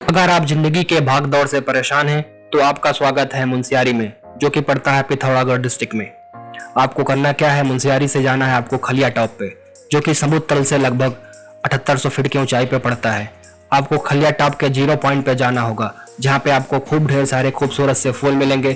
अगर आप जिंदगी के भाग दौड़ से परेशान हैं तो आपका स्वागत है मुंशियारी में, जो कि पड़ता है पिथौरागढ़ डिस्ट्रिक्ट में। आपको करना क्या है, मुंशियारी से जाना है आपको खलिया टॉप पे, जो कि समुद्र तल से लगभग 7800 फीट की ऊंचाई पे पड़ता है। आपको खलिया टॉप के 0 पॉइंट पे जाना होगा, जहाँ पे आपको खूब ढेर सारे खूबसूरत से फूल मिलेंगे,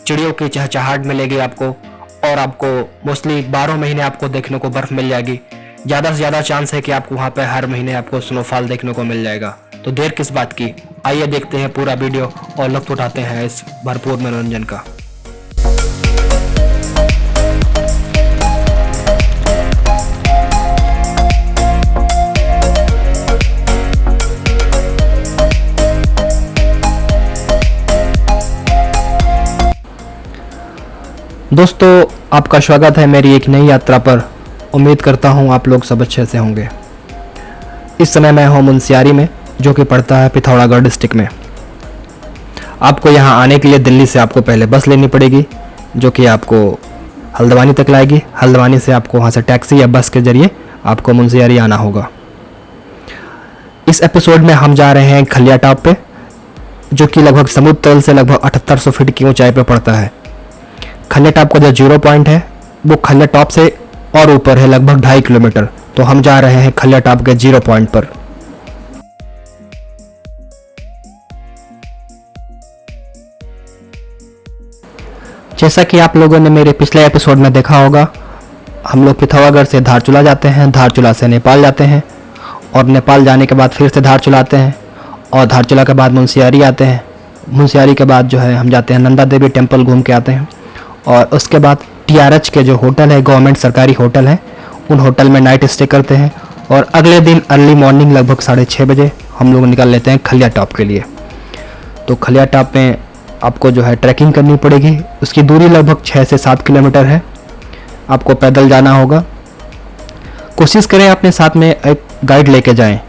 चिड़ियों की चहचहाहट मिलेगी आपको, और आपको मोस्टली 12 महीने आपको देखने को बर्फ मिल जाएगी। ज़्यादा से ज़्यादा चांस है कि आपको वहाँ पे हर महीने आपको स्नोफॉल देखने को मिल जाएगा। तो देर किस बात की, आइए देखते हैं पूरा वीडियो और लुत्फ उठाते हैं इस भरपूर मनोरंजन का। दोस्तों, आपका स्वागत है मेरी एक नई यात्रा पर। उम्मीद करता हूं आप लोग सब अच्छे से होंगे। इस समय मैं हूं मुंशियारी में, जो कि पड़ता है पिथौरागढ़ डिस्ट्रिक्ट में। आपको यहां आने के लिए दिल्ली से आपको पहले बस लेनी पड़ेगी, जो कि आपको हल्द्वानी तक लाएगी। हल्द्वानी से आपको वहां से टैक्सी या बस के जरिए आपको मुंशियारी आना होगा। इस एपिसोड में हम जा रहे हैं खलिया टॉप पे, जो कि लगभग समुद्र तल से लगभग 7800 फीट की ऊंचाई पे पड़ता है। खलिया टॉप का जो 0 पॉइंट है वो खलिया टॉप से और ऊपर है लगभग 2.5 किलोमीटर। तो हम जा रहे हैं खलिया टॉप के 0 पॉइंट पर। जैसा कि आप लोगों ने मेरे पिछले एपिसोड में देखा होगा, हम लोग पिथौरागढ़ से धारचूला जाते हैं, धारचूला से नेपाल जाते हैं, और नेपाल जाने के बाद फिर से धारचूला आते हैं, और धारचूला के बाद मुंशियारी आते हैं। मुंशियारी के बाद जो है हम जाते हैं नंदा देवी टेम्पल घूम के आते हैं, और उसके बाद TRH के जो होटल है, गवर्नमेंट सरकारी होटल है, उन होटल में नाइट स्टे करते हैं। और अगले दिन अर्ली मॉर्निंग लगभग 6:30 बजे हम लोग निकल लेते हैं खलिया टॉप के लिए। तो खलिया टॉप में आपको जो है ट्रैकिंग करनी पड़ेगी। उसकी दूरी लगभग 6 से 7 किलोमीटर है। आपको पैदल जाना होगा। कोशिश करें अपने साथ में एक गाइड लेके जाएं।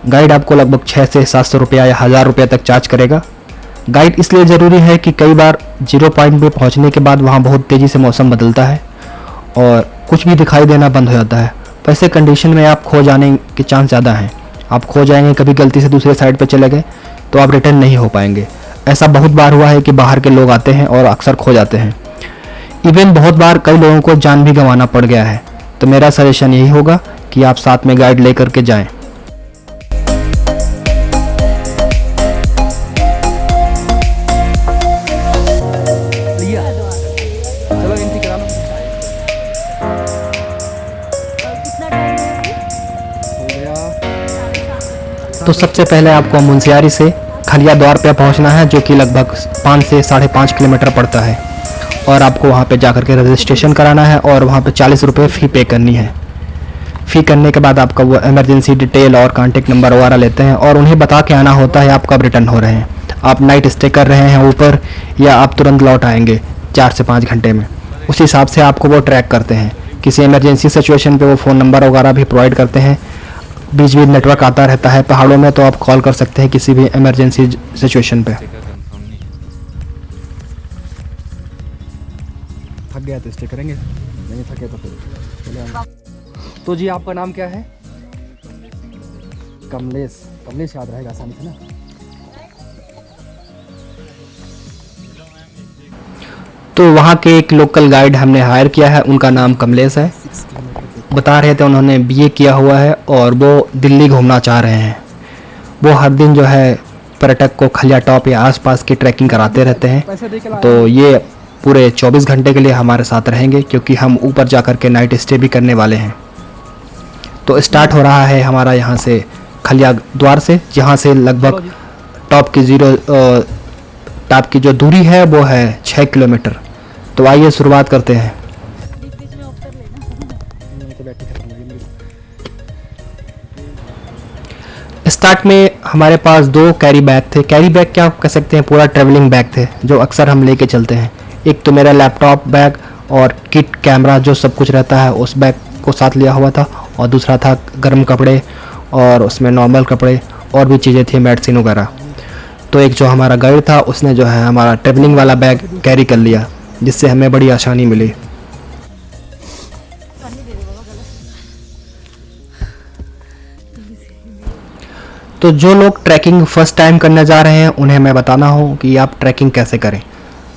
गाइड आपको लगभग 600 से 700 रुपया या 1000 रुपया तक चार्ज करेगा। गाइड इसलिए ज़रूरी है कि कई बार 0 पॉइंट पे पहुंचने के बाद वहां बहुत तेज़ी से मौसम बदलता है और कुछ भी दिखाई देना बंद हो जाता है। वैसे कंडीशन में आप खो जाने के चांस ज़्यादा हैं। आप खो जाएंगे, कभी गलती से दूसरे साइड पे चले गए तो आप रिटर्न नहीं हो पाएंगे। ऐसा बहुत बार हुआ है कि बाहर के लोग आते हैं और अक्सर खो जाते हैं। इवन बहुत बार कई लोगों को जान भी गंवाना पड़ गया है। तो मेरा सजेशन यही होगा कि आप साथ में गाइड लेकर के जाएँ। तो सबसे पहले आपको मुंशियारी से खलिया द्वार पे पहुंचना है, जो कि लगभग 5 से 5.5 किलोमीटर पड़ता है। और आपको वहां पे जाकर के रजिस्ट्रेशन कराना है और वहां पे 40 रुपये फ़ी पे करनी है। फ़ी करने के बाद आपका वो इमरजेंसी डिटेल और कॉन्टेक्ट नंबर वगैरह लेते हैं और उन्हें बता के आना होता है आप कब रिटर्न हो रहे हैं। आप नाइट स्टे कर रहे हैं ऊपर, या आप तुरंत लौट आएंगे 4 से 5 घंटे में। उस हिसाब से आपको वो ट्रैक करते हैं। किसी इमरजेंसी सिचुएशन पे वो फ़ोन नंबर वगैरह भी प्रोवाइड करते हैं। बीच बीच नेटवर्क आता रहता है पहाड़ों में, तो आप कॉल कर सकते हैं किसी भी इमरजेंसी सिचुएशन पे। थक गया तो स्टे करेंगे, नहीं थके तो फिर चले आएंगे। तो जी, आपका नाम क्या है? कमलेश। कमलेश याद रहेगा आसानी से ना। तो वहाँ के एक लोकल गाइड हमने हायर किया है, उनका नाम कमलेश है। बता रहे थे उन्होंने BA किया हुआ है और वो दिल्ली घूमना चाह रहे हैं। वो हर दिन जो है पर्यटक को खलिया टॉप या आसपास की ट्रैकिंग कराते रहते हैं। तो ये पूरे 24 घंटे के लिए हमारे साथ रहेंगे, क्योंकि हम ऊपर जाकर के नाइट स्टे भी करने वाले हैं। तो स्टार्ट हो रहा है हमारा यहाँ से खलिया द्वार से, जहाँ से लगभग टॉप की जो दूरी है वो है 6 किलोमीटर। तो आइए शुरुआत करते हैं। स्टार्ट में हमारे पास 2 कैरी बैग थे। कैरी बैग क्या कह सकते हैं, पूरा ट्रैवलिंग बैग थे जो अक्सर हम लेके चलते हैं। एक तो मेरा लैपटॉप बैग और किट कैमरा जो सब कुछ रहता है उस बैग को साथ लिया हुआ था, और दूसरा था गर्म कपड़े और उसमें नॉर्मल कपड़े और भी चीज़ें थी, मेडिसिन वगैरह। तो एक जो हमारा गाइड था उसने जो है हमारा ट्रैवलिंग वाला बैग कैरी कर लिया, जिससे हमें बड़ी आसानी मिली। तो जो लोग ट्रैकिंग फर्स्ट टाइम करने जा रहे हैं उन्हें मैं बताना हूँ कि आप ट्रैकिंग कैसे करें।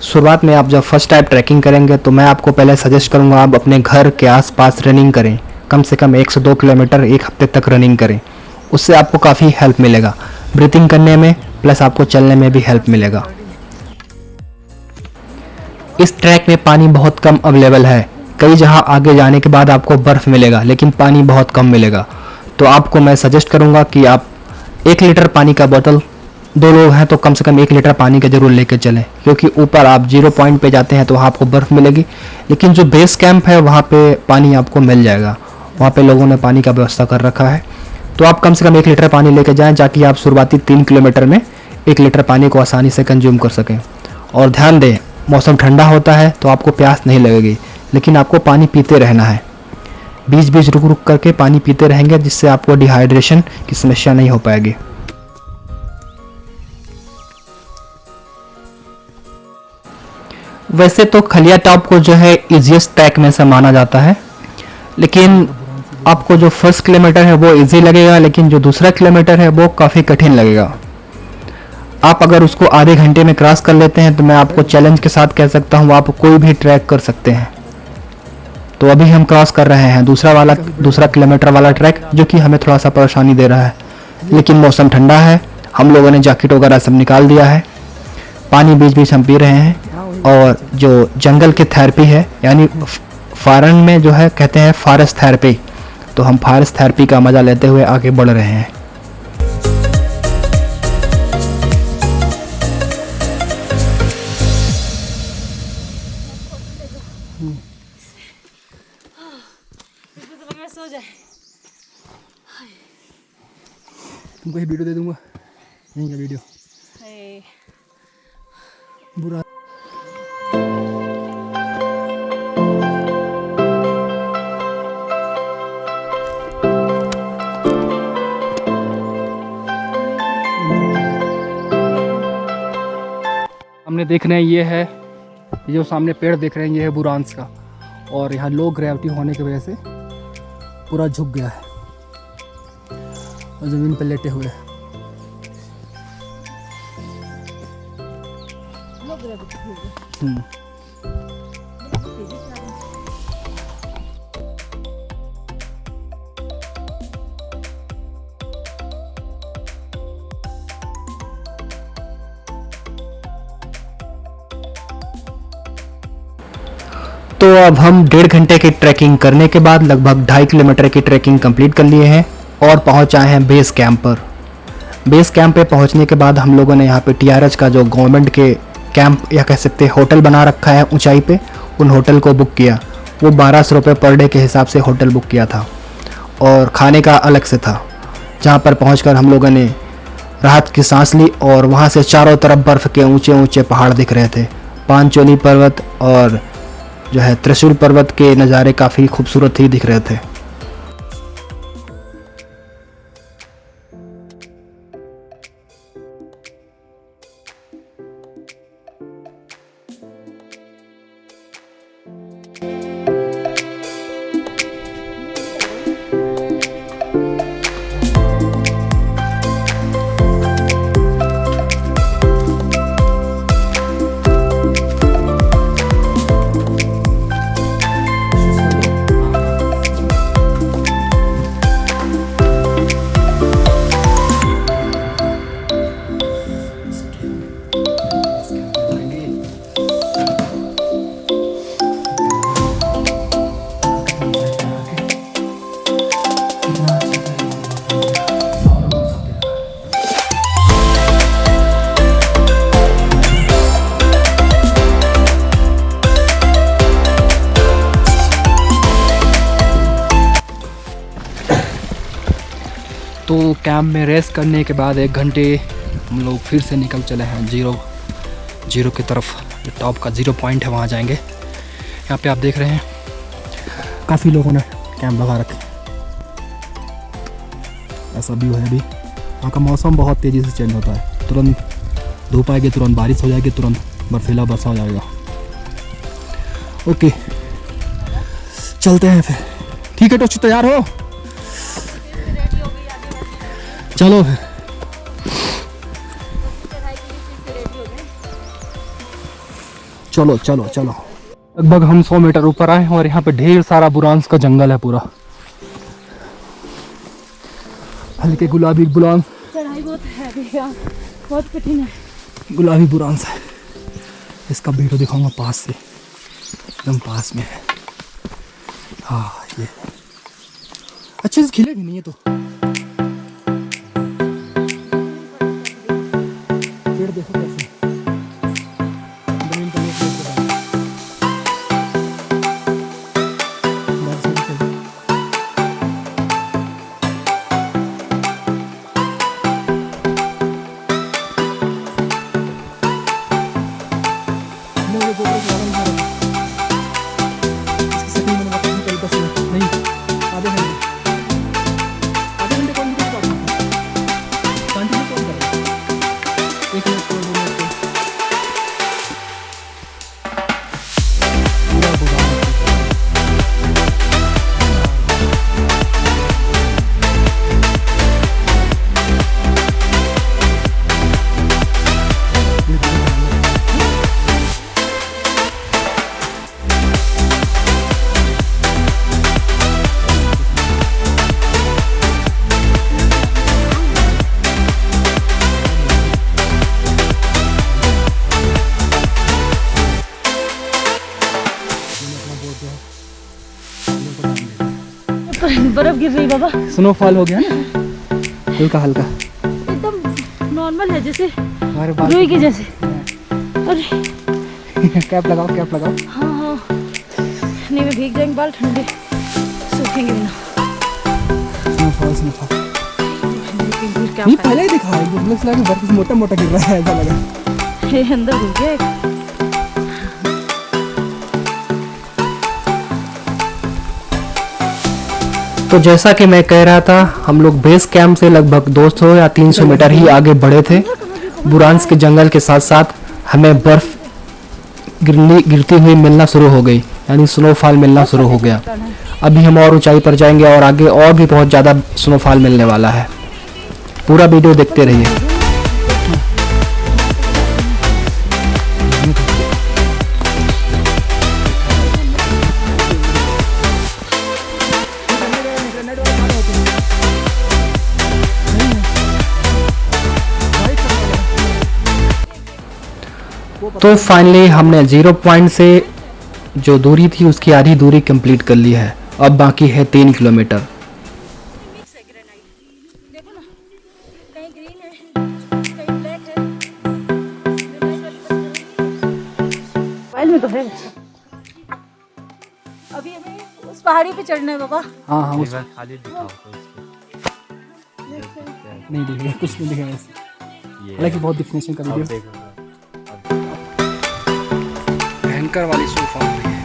शुरुआत में आप जब फर्स्ट टाइम ट्रैकिंग करेंगे तो मैं आपको पहले सजेस्ट करूँगा आप अपने घर के आसपास रनिंग करें, कम से कम 1 से 2 किलोमीटर एक हफ्ते तक रनिंग करें। उससे आपको काफ़ी हेल्प मिलेगा ब्रीथिंग करने में, प्लस आपको चलने में भी हेल्प मिलेगा। इस ट्रैक में पानी बहुत कम अवेलेबल है। कई जगह आगे जाने के बाद आपको बर्फ़ मिलेगा लेकिन पानी बहुत कम मिलेगा। तो आपको मैं सजेस्ट करूँगा कि आप 1 लीटर पानी का बोतल, 2 लोग हैं तो कम से कम 1 लीटर पानी का ज़रूर लेके चलें, क्योंकि ऊपर आप 0 पॉइंट पे जाते हैं तो वहाँ आपको बर्फ़ मिलेगी, लेकिन जो बेस कैंप है वहाँ पे पानी आपको मिल जाएगा। वहाँ पे लोगों ने पानी का व्यवस्था कर रखा है। तो आप कम से कम 1 लीटर पानी लेके जाएं ताकि आप शुरुआती 3 किलोमीटर में 1 लीटर पानी को आसानी से कंज्यूम कर सकें। और ध्यान दें, मौसम ठंडा होता है तो आपको प्यास नहीं लगेगी, लेकिन आपको पानी पीते रहना है। बीच बीच रुक रुक करके पानी पीते रहेंगे, जिससे आपको डिहाइड्रेशन की समस्या नहीं हो पाएगी। वैसे तो खलिया टॉप को जो है इजीएस्ट ट्रैक में से माना जाता है, लेकिन आपको जो फर्स्ट किलोमीटर है वो इजी लगेगा, लेकिन जो दूसरा किलोमीटर है वो काफ़ी कठिन लगेगा। आप अगर उसको आधे घंटे में क्रॉस कर लेते हैं तो मैं आपको चैलेंज के साथ कह सकता हूँ आप कोई भी ट्रैक कर सकते हैं। तो अभी हम क्रॉस कर रहे हैं दूसरा किलोमीटर वाला ट्रैक, जो कि हमें थोड़ा सा परेशानी दे रहा है, लेकिन मौसम ठंडा है। हम लोगों ने जैकेट वगैरह सब निकाल दिया है, पानी बीच बीच हम पी रहे हैं। और जो जंगल की थेरेपी है, यानी फॉरेन में जो है कहते हैं फॉरेस्ट थेरेपी, तो हम फॉरेस्ट थेरेपी का मज़ा लेते हुए आगे बढ़ रहे हैं। तुमको ये वीडियो दे दूंगा, यहीं का वीडियो बुरा। हमने देख रहे हैं ये है, ये जो सामने पेड़ देख रहे हैं ये है बुरांस का, और यहाँ लो ग्रेविटी होने की वजह से पूरा झुक गया है और ज़मीन पर लेटे हुए हैं। तो अब हम 1.5 घंटे की ट्रैकिंग करने के बाद लगभग 2.5 किलोमीटर की ट्रैकिंग कंप्लीट कर लिए हैं और पहुंच आए हैं बेस कैंप पर। बेस कैंप पे पहुंचने के बाद हम लोगों ने यहाँ पे टीआरएच का जो गवर्नमेंट के कैंप या कह सकते हैं होटल बना रखा है ऊंचाई पे, उन होटल को बुक किया। वो 1200 रुपये पर डे के हिसाब से होटल बुक किया था और खाने का अलग से था। जहाँ पर पहुँच हम लोगों ने राहत की सांस ली और वहाँ से चारों तरफ बर्फ़ के ऊँचे ऊँचे पहाड़ दिख रहे थे। पांचोली पर्वत और जो है त्रिशूल पर्वत के नज़ारे काफ़ी खूबसूरत ही दिख रहे थे। तो कैंप में रेस्ट करने के बाद 1 घंटे हम लोग फिर से निकल चले हैं जीरो की तरफ। जो टॉप का 0 पॉइंट है वहाँ जाएंगे। यहाँ पे आप देख रहे हैं काफ़ी लोगों ने कैंप लगा रखे, ऐसा व्यू है। अभी वहाँ का मौसम बहुत तेज़ी से चेंज होता है, तुरंत धूप आएगी, तुरंत बारिश हो जाएगी, तुरंत बर्फीला बरसा हो जाएगा। ओके चलते हैं फिर। ठीक है टोची, तैयार हो? चलो फिर। चलो चलो चलो। लगभग हम 100 मीटर ऊपर आए हैं और यहाँ पे ढेर सारा बुरांस का जंगल है पूरा। हल्के गुलाबी बुरांस, चढ़ाई बहुत है, बहुत कठिन है। गुलाबी बुरांस है। इसका वीडियो दिखाऊंगा पास से, एकदम पास में है। हाँ ये अच्छे से खिले भी नहीं है तो पेड़ देखो कैसे जमीन पर बर्फ गिर रही बाबा। स्नोफॉल हो गया ना, हल्का हल्का एकदम नॉर्मल है, जैसे हमारे बाल रुई के जैसे। अरे कैप लगाओ, कैप लगाओ। हाँ हाँ, नहीं मैं भीग जाएंगे, बाल ठंडे सूखेंगे बिना। स्नोफॉल स्नोफॉल क्या ये पहले ही दिखा है, मुझे लगा बर्फ मोटा मोटा गिर रहा है, ऐसा लगा। ये अंदर घुस गया एक। तो जैसा कि मैं कह रहा था, हम लोग बेस कैंप से लगभग 200 या 300 मीटर ही आगे बढ़े थे। बुरांस के जंगल के साथ साथ हमें बर्फ गिरती हुई मिलना शुरू हो गई, यानी स्नोफॉल मिलना शुरू हो गया। अभी हम और ऊंचाई पर जाएंगे और आगे और भी बहुत ज़्यादा स्नोफॉल मिलने वाला है। पूरा वीडियो देखते रहिए। तो फाइनली हमने 0 पॉइंट से जो दूरी थी उसकी आधी दूरी कंप्लीट कर ली है। अब बाकी है 3 किलोमीटर। देखो ना, कहीं ग्रीन है, कहीं ब्लैक है। मोबाइल में तो है। अभी हमें उस पहाड़ी पे चढ़ना है बाबा। हाँ हाँ, उस खाली दिखाओ तो नहीं दिखेगा, कुछ नहीं दिखेगा ऐसे। हालांकि बहुत डिफिनेशन कर वीडियो, देखो भयंकर वाली स्नोफॉल हुई है।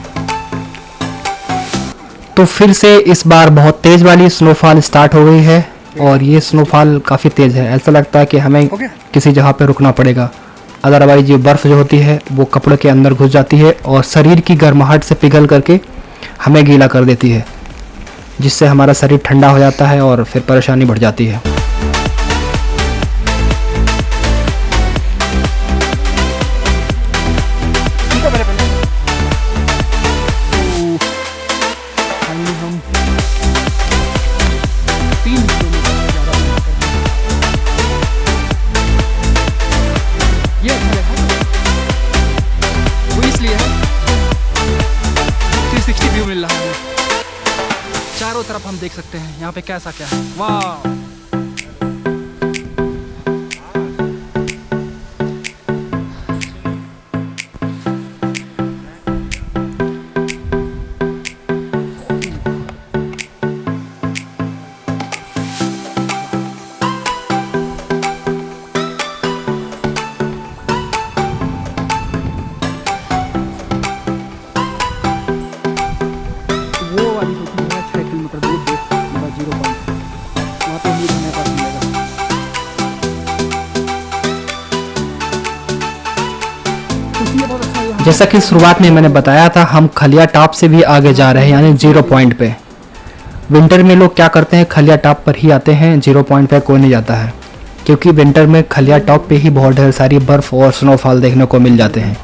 तो फिर से इस बार बहुत तेज वाली स्नोफॉल स्टार्ट हो गई है और ये स्नोफॉल काफ़ी तेज है। ऐसा लगता है कि हमें किसी जगह पे रुकना पड़ेगा, अदरवाइज ये बर्फ़ जो होती है वो कपड़े के अंदर घुस जाती है और शरीर की गर्माहट से पिघल करके हमें गीला कर देती है, जिससे हमारा शरीर ठंडा हो जाता है और फिर परेशानी बढ़ जाती है। चारों तरफ हम देख सकते हैं यहाँ पे कैसा क्या है। वाह, वो वाली जो थी 6 किलोमीटर दूर मेरा 0 पॉइंट, वहाँ पे भी रहने का मिलेगा। जैसा कि शुरुआत में मैंने बताया था, हम खलिया टॉप से भी आगे जा रहे हैं, यानी 0 पॉइंट पे। विंटर में लोग क्या करते हैं, खलिया टॉप पर ही आते हैं, 0 पॉइंट पे कोई नहीं जाता है, क्योंकि विंटर में खलिया टॉप पे ही बहुत ढेर सारी बर्फ़ और स्नोफॉल देखने को मिल जाते हैं।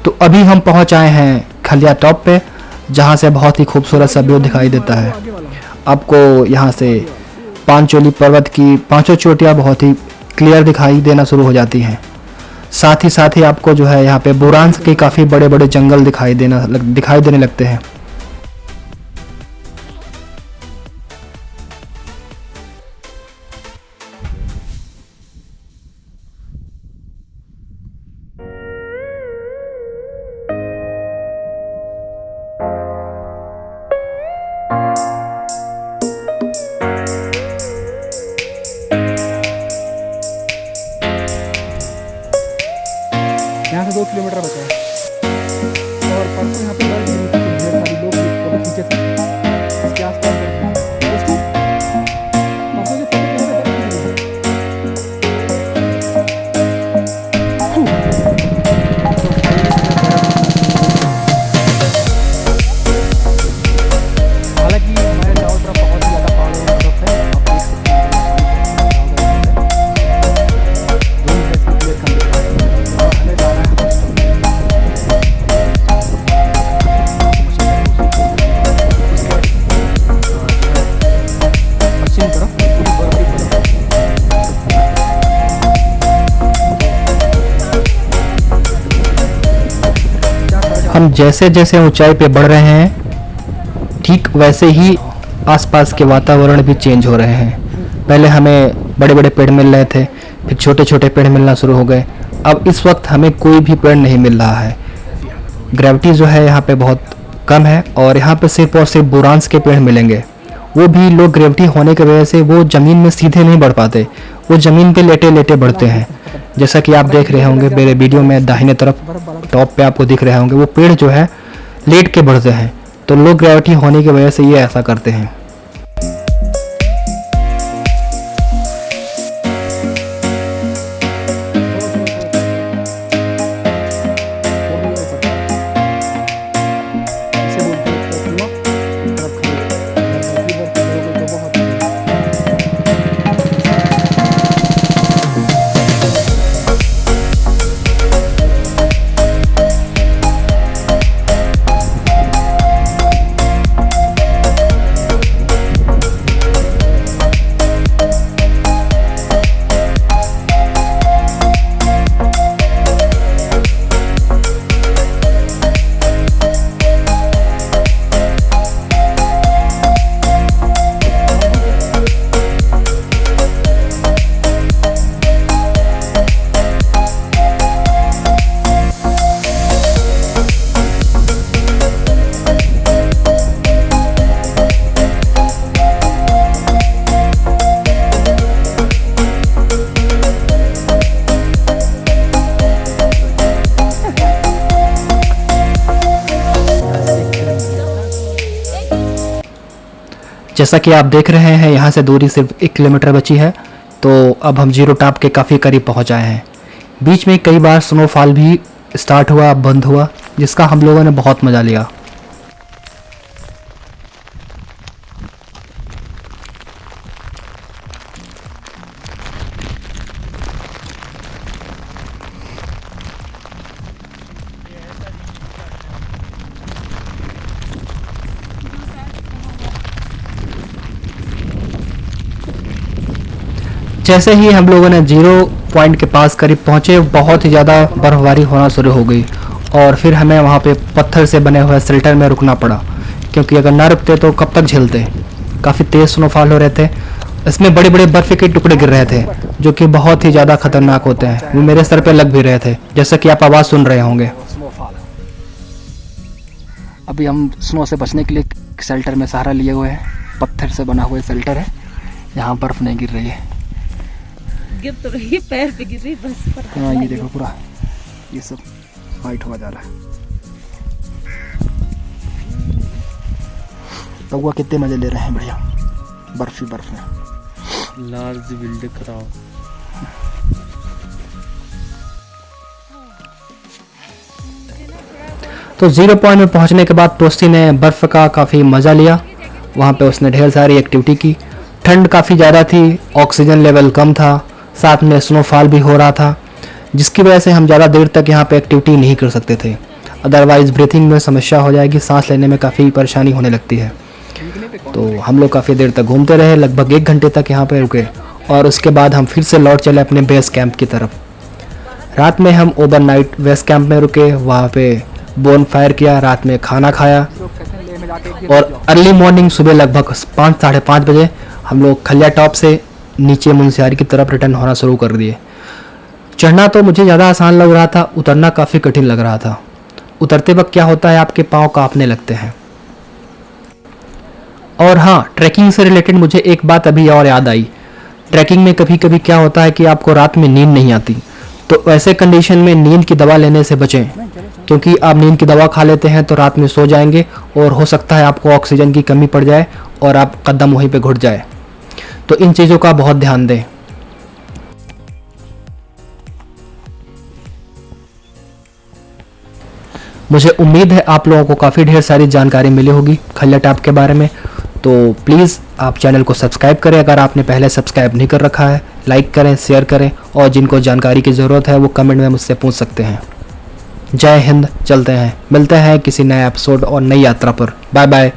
तो अभी हम पहुंच आए हैं खलिया टॉप पे, जहां से बहुत ही खूबसूरत सा व्यू दिखाई देता है। आपको यहां से पांचोली पर्वत की पांचों चोटियां बहुत ही क्लियर दिखाई देना शुरू हो जाती हैं। साथ ही आपको जो है यहाँ पे बुरांस के काफ़ी बड़े बड़े जंगल दिखाई देने लगते हैं। यहाँ से 2 किलोमीटर बचा है और परसों यहाँ पे ढेर सारी लोग फोटो खींचे थे इसके आसपास परसों के फोटो हालांकि हमारे चारों तरफ बहुत ही ज़्यादा पहाड़ और बर्फ है। आप देख सकते हैं हम जैसे जैसे ऊंचाई पे बढ़ रहे हैं, ठीक वैसे ही आसपास के वातावरण भी चेंज हो रहे हैं। पहले हमें बड़े बड़े पेड़ मिल रहे थे, फिर छोटे छोटे पेड़ मिलना शुरू हो गए। अब इस वक्त हमें कोई भी पेड़ नहीं मिल रहा है। ग्रेविटी जो है यहाँ पे बहुत कम है और यहाँ पे सिर्फ और सिर्फ बुरांस के पेड़ मिलेंगे। वो भी लो ग्रेविटी होने की वजह से वो ज़मीन में सीधे नहीं बढ़ पाते, वो ज़मीन पे लेटे लेटे बढ़ते हैं। जैसा कि आप देख रहे होंगे मेरे वीडियो में दाहिने तरफ टॉप पे आपको दिख रहे होंगे, वो पेड़ जो है लेट के बढ़ते हैं। तो लो ग्रेविटी होने की वजह से ये ऐसा करते हैं। जैसा कि आप देख रहे हैं यहाँ से दूरी सिर्फ 1 किलोमीटर बची है। तो अब हम जीरो टॉप के काफ़ी करीब पहुँच आए हैं। बीच में कई बार स्नोफॉल भी स्टार्ट हुआ, बंद हुआ, जिसका हम लोगों ने बहुत मज़ा लिया। जैसे ही हम लोगों ने जीरो पॉइंट के पास करीब पहुंचे, बहुत ही ज़्यादा बर्फबारी होना शुरू हो गई और फिर हमें वहां पे पत्थर से बने हुए शेल्टर में रुकना पड़ा, क्योंकि अगर ना रुकते तो कब तक झेलते। काफ़ी तेज़ स्नोफॉल हो रहे थे, इसमें बड़े बड़े बर्फ़ के टुकड़े गिर रहे थे जो कि बहुत ही ज़्यादा खतरनाक होते हैं। वो मेरे सर पे लग भी रहे थे, जैसा कि आप आवाज़ सुन रहे होंगे। स्नोफॉल। अभी हम स्नो से बचने के लिए शेल्टर में सहारा लिए हुए हैं। पत्थर से बना हुआ शेल्टर है, यहाँ बर्फ़ नहीं गिर रही है। गिर तो रही है, पैर पे गिर रही बस पर। हाँ ये देखो पूरा ये सब वाइट हुआ जा रहा है। कौवा कितने मजे ले रहे हैं, बढ़िया बर्फ ही बर्फ में। लार्ज बिल्ड कराओ। तो जीरो पॉइंट में पहुंचने के बाद टोस्टी ने बर्फ़ का काफ़ी मज़ा लिया। वहाँ पे उसने ढेर सारी एक्टिविटी की। ठंड काफ़ी ज़्यादा थी, ऑक्सीजन लेवल कम था, साथ में स्नोफॉल भी हो रहा था, जिसकी वजह से हम ज़्यादा देर तक यहाँ पे एक्टिविटी नहीं कर सकते थे। अदरवाइज़ ब्रीथिंग में समस्या हो जाएगी, सांस लेने में काफ़ी परेशानी होने लगती है। तो हम लोग काफ़ी देर तक घूमते रहे, लगभग 1 घंटे तक यहाँ पे रुके और उसके बाद हम फिर से लौट चले अपने बेस कैंप की तरफ। रात में हम ओवरनाइट बेस कैंप में रुके, वहाँ पे बोन फायर किया, रात में खाना खाया और अर्ली मॉर्निंग सुबह लगभग 5 साढ़े 5 बजे हम लोग खलिया टॉप से नीचे मुनस्यारी की तरफ रिटर्न होना शुरू कर दिए। चढ़ना तो मुझे ज़्यादा आसान लग रहा था, उतरना काफ़ी कठिन लग रहा था। उतरते वक्त क्या होता है, आपके पाँव कांपने लगते हैं। और हाँ, ट्रैकिंग से रिलेटेड मुझे एक बात अभी और याद आई। ट्रैकिंग में कभी कभी क्या होता है कि आपको रात में नींद नहीं आती, तो ऐसे कंडीशन में नींद की दवा लेने से बचें, क्योंकि आप नींद की दवा खा लेते हैं तो रात में सो जाएंगे और हो सकता है आपको ऑक्सीजन की कमी पड़ जाए और आप कदम वहीं पे घुट जाए। तो इन चीज़ों का बहुत ध्यान दें। मुझे उम्मीद है आप लोगों को काफ़ी ढेर सारी जानकारी मिली होगी खलिया टॉप के बारे में। तो प्लीज़ आप चैनल को सब्सक्राइब करें अगर आपने पहले सब्सक्राइब नहीं कर रखा है, लाइक करें, शेयर करें और जिनको जानकारी की ज़रूरत है वो कमेंट में मुझसे पूछ सकते हैं। जय हिंद, चलते हैं, मिलते हैं किसी नए एपिसोड और नई यात्रा पर। Bye bye.